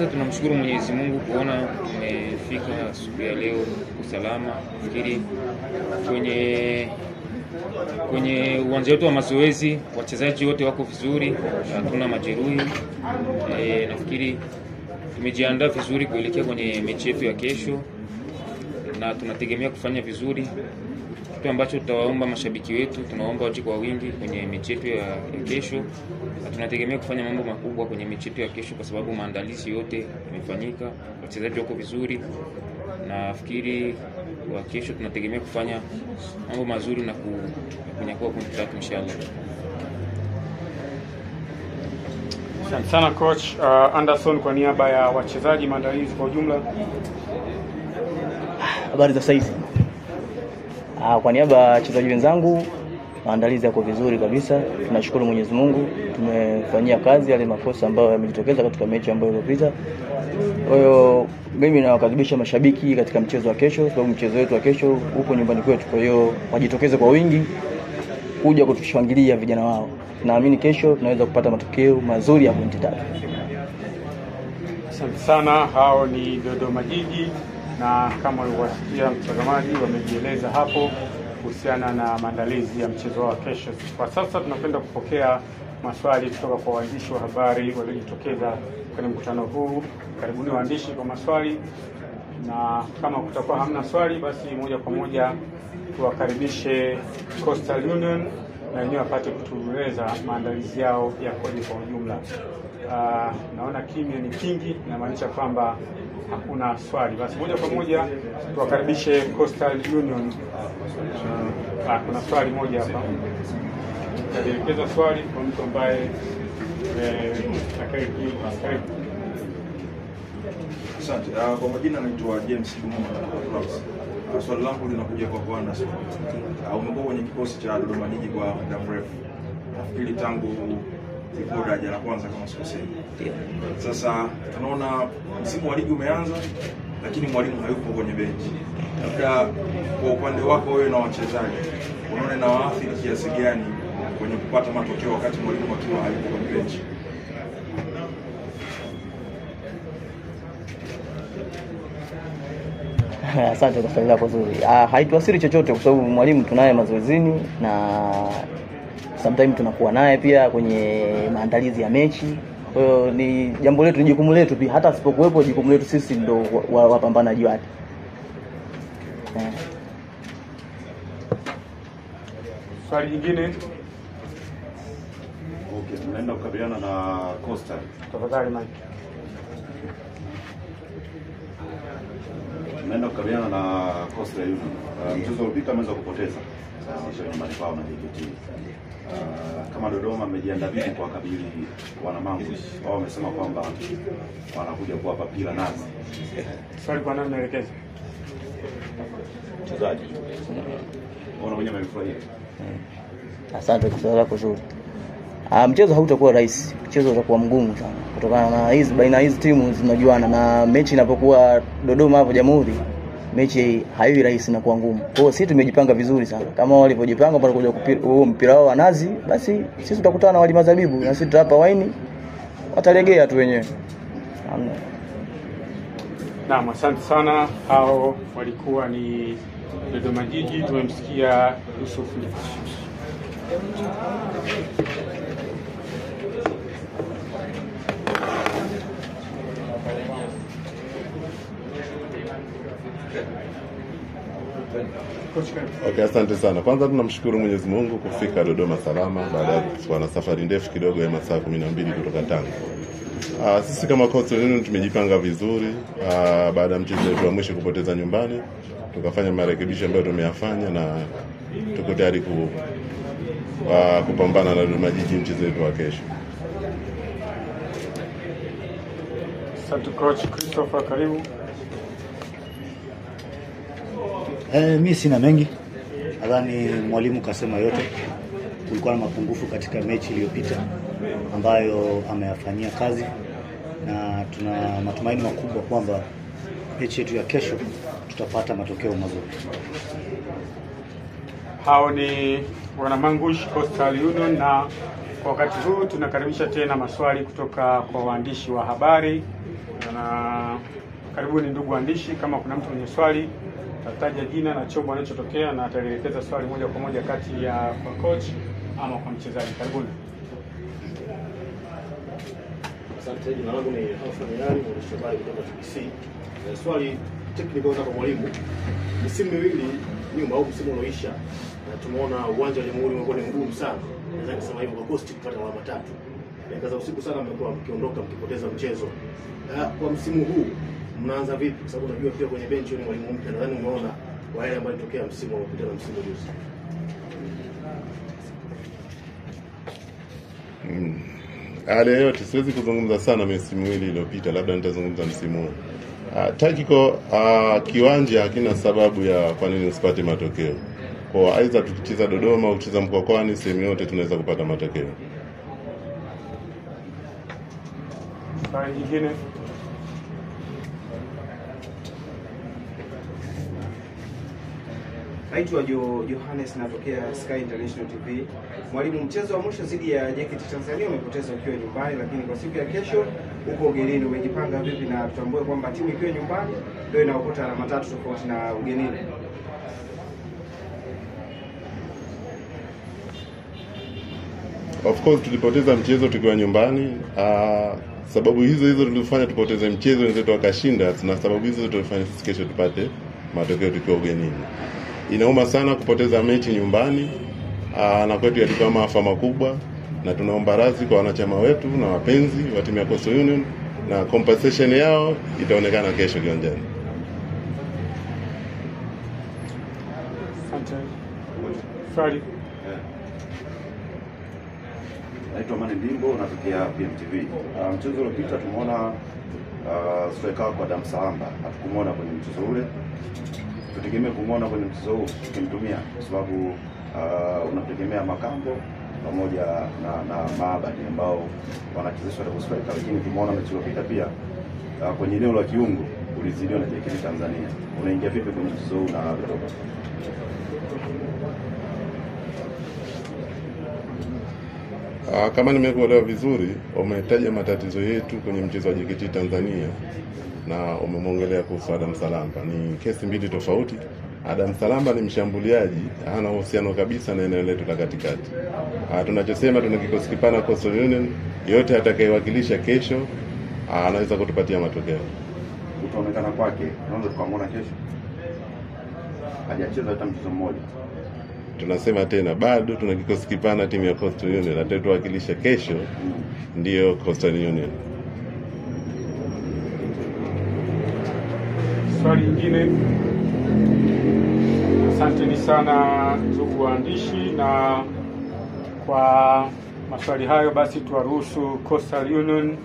Kwanza tunamshukuru Mwenyezi Mungu kuona tumefika siku ya leo usalama. Nafikiri kwenye uwanja wetu wa mazoezi wachezaji wote wako vizuri, hatuna majeruhi. Nafikiri tumejiandaa vizuri kuelekea kwenye mechi yetu ya kesho na tunategemea kufanya vizuri. Kitu ambacho tutawaomba mashabiki wetu, tunaomba waje kwa wingi kwenye mechi yetu ya kesho. Na tunategemea kufanya mambo makubwa kwenye mechi yetu ya kesho kwa sababu maandalizi yote yamefanyika, wachezaji wako vizuri. Na nafikiri kwa kesho tunategemea kufanya mambo mazuri na kunyakua pointi 3 inshallah. Asante sana coach. Anderson, kwa niaba ya wachezaji, maandalizi kwa ujumla. Habari za saizi. Kwa niaba ya wachezaji wenzangu, maandalizi yako vizuri kabisa. Tunashukuru Mwenyezi Mungu, tumefanyia kazi yale makosa ambayo yamejitokeza katika mechi ambayo iliyopita. Kwa hiyo mimi nawakaribisha mashabiki katika mchezo wa kesho, sababu mchezo wetu wa kesho uko nyumbani kwetu. Kwa hiyo wajitokeze kwa wingi kuja kutushangilia vijana wao. Naamini kesho tunaweza kupata matokeo mazuri ya pointi 3. Asante sana. Hao ni Dodoma Jiji, na kama ulivyosikia mtazamaji, wamejieleza hapo kuhusiana na maandalizi ya mchezo wa kesho. Kwa sasa tunapenda kupokea maswali kutoka kwa waandishi wa habari waliojitokeza kwenye mkutano huu. Karibuni waandishi kwa maswali, na kama kutakuwa hamna swali basi moja kwa moja tuwakaribishe Coastal Union na wenyewe wapate kutueleza maandalizi yao yakoje kwa ujumla. Naona kimya ni kingi, inamaanisha kwamba hakuna swali. Basi moja kwa moja tuwakaribishe Coastal Union. Kuna swali moja hapa. Nitaelekeza swali kwa mtu ambaye Asante. Kwa majina naitwa James Dumont. Swali langu linakuja kwa Anderson. Umekuwa kwenye kikosi cha Dodoma Jiji kwa muda mrefu. Nafikiri tangu daraja la kwanza kama sikosei. Sasa tunaona msimu wa ligi umeanza lakini mwalimu hayupo kwenye benchi. Labda kwa upande wako wewe na wachezaji, unaona inawaathiri kiasi gani kwenye kupata matokeo wakati mwalimu akiwa hayupo kwenye benchi? Asante kwa swali lako zuri. Haituasiri chochote kwa sababu mwalimu tunaye mazoezini na sometimes tunakuwa naye pia kwenye maandalizi ya mechi. Kwa hiyo ni jambo letu, ni jukumu letu pia, hata asipokuwepo jukumu letu sisi ndio wapambanaji wake. Swali jingine. Okay, tunaenda kukabiliana na Coastal. Tafadhali Mike. Tunaenda kukabiliana na Coastal Union. Mchezo uliopita ameweza kupoteza. Sasa nyumbani kwao na JKT. Kama Dodoma amejiandaa vipi kwa kabili wana Mangush? Wao wamesema kwamba wanakuja kuwapa pila nazi. Swali kwa nani naelekeza? Mchezaji. Wana wenyewe wamefurahia. Asante kwa swali lako zuri. Mchezo hautakuwa rahisi. Mchezo utakuwa mgumu sana kutokana na baina hizi timu zinajuana, na mechi inapokuwa Dodoma hapo Jamhuri, mechi haiwi rahisi na kuwa ngumu. Kwa hiyo sisi tumejipanga vizuri sana. Kama walivyojipanga pale kuja huo mpira wao wa nazi, basi sisi tutakutana na wali mazabibu na sisi tutapa waini, watalegea tu wenyewe. Naam, asante sana. Hao walikuwa ni Dodoma Jiji. Tumemsikia Yusuf. Okay, asante sana. Kwanza tunamshukuru Mwenyezi Mungu kufika Dodoma salama baada ya kuwa na safari ndefu kidogo ya masaa 12 kutoka Tanga. Sisi kama Coastal Union tumejipanga vizuri. Baada ya mchezo wetu wa mwisho kupoteza nyumbani, tukafanya marekebisho ambayo tumeyafanya na tuko tayari kupambana na Dodoma Jiji mchezo wetu wa kesho. Asante coach. Christopher, karibu. Mimi sina mengi. Nadhani mwalimu kasema yote. Kulikuwa na mapungufu katika mechi iliyopita ambayo ameyafanyia kazi, na tuna matumaini makubwa kwamba mechi yetu ya kesho tutapata matokeo mazuri. Hao ni wana Mangush Coastal Union, na kwa wakati huu tunakaribisha tena maswali kutoka kwa waandishi wa habari. sana, na karibuni ndugu waandishi. Kama kuna mtu mwenye swali atataja jina na chombo anachotokea na ataelekeza swali moja kwa moja kati ya kwa coach ama kwa mchezaji. Karibuni. Asante. Jina langu ni Hassan Yari, mwandishi habari kutoka TBC. Swali technical kwa mwalimu. Misimu miwili nyuma au msimu unaoisha na tumeona uwanja wa Jamhuri umekuwa ni mgumu sana. Naweza kusema hivyo kwa Coast kupata alama 3. Kaza usiku sana mmekuwa mkiondoka mkipoteza mchezo. Kwa msimu huu mnaanza vipi? Kwa sababu unajua pia kwenye benchi ni mwalimu mpya. Nadhani umeona kwa yale ambayo ilitokea msimu uliopita na msimu juzi. Hali yote siwezi kuzungumza sana misimu miwili iliyopita, labda nitazungumza msimu huu. Tactical kiwanja hakina sababu ya kwa nini usipate matokeo. Kwa aidha tukicheza Dodoma au kucheza Mkwakwani, sehemu yote tunaweza kupata matokeo. Swali nyingine. Naitwa Johannes, natokea Sky International TV. Mwalimu, mchezo wa mwisho dhidi ya JKT Tanzania umepoteza ukiwa nyumbani, lakini kwa siku ya kesho uko ugenini. Umejipanga vipi na tutambue kwamba timu ikiwa nyumbani ndio inaokota alama 3 tofauti na ugenini? Of course tulipoteza mchezo tukiwa nyumbani. Sababu hizo tulifanya tupoteze mchezo wenzetu wakashinda, na sababu hizo tulifanya sisi kesho tupate matokeo tukiwa ugenini. Inauma sana kupoteza mechi nyumbani, na kwetu yalikuwa maafa makubwa, na tunaomba radhi kwa wanachama wetu na wapenzi wa timu ya Coastal Union, na compensation yao itaonekana kesho kiwanjani. Asante. Swali. Naitwa Mani Ndimbo, natokea PMTV. Mchezo uliopita tumeona striker kwa Adam Salamba, hatukumuona kwenye mchezo ule. Tutegemea kumuona kwenye mchezo huu tukimtumia, kwa sababu unategemea Makambo pamoja na Maabadi ambao wanachezeshwa double striker, lakini tumeona mechi iliyopita pia kwenye eneo la kiungo ulizidiwa na JKT Tanzania. Unaingia vipi kwenye mchezo huu na Dodoma? Kama nimekuelewa vizuri, umetaja matatizo yetu kwenye mchezo wa JKT Tanzania na umemwongelea kuhusu Adam Salamba. Ni kesi mbili tofauti. Adam Salamba ni mshambuliaji, hana uhusiano kabisa na eneo letu la katikati. Tunachosema tuna kikosi kipana Coastal Union, yote atakayewakilisha kesho anaweza kutupatia matokeo. Utaonekana kwake, naomba tukamwona kesho. Hajacheza hata mchezo mmoja. Tunasema tena bado tuna kikosi kipana timu ya Coastal Union, atatuwakilisha kesho ndio Coastal Union. Swali nyingine. Asanteni sana ndugu waandishi, na kwa maswali hayo basi tuwaruhusu Coastal Union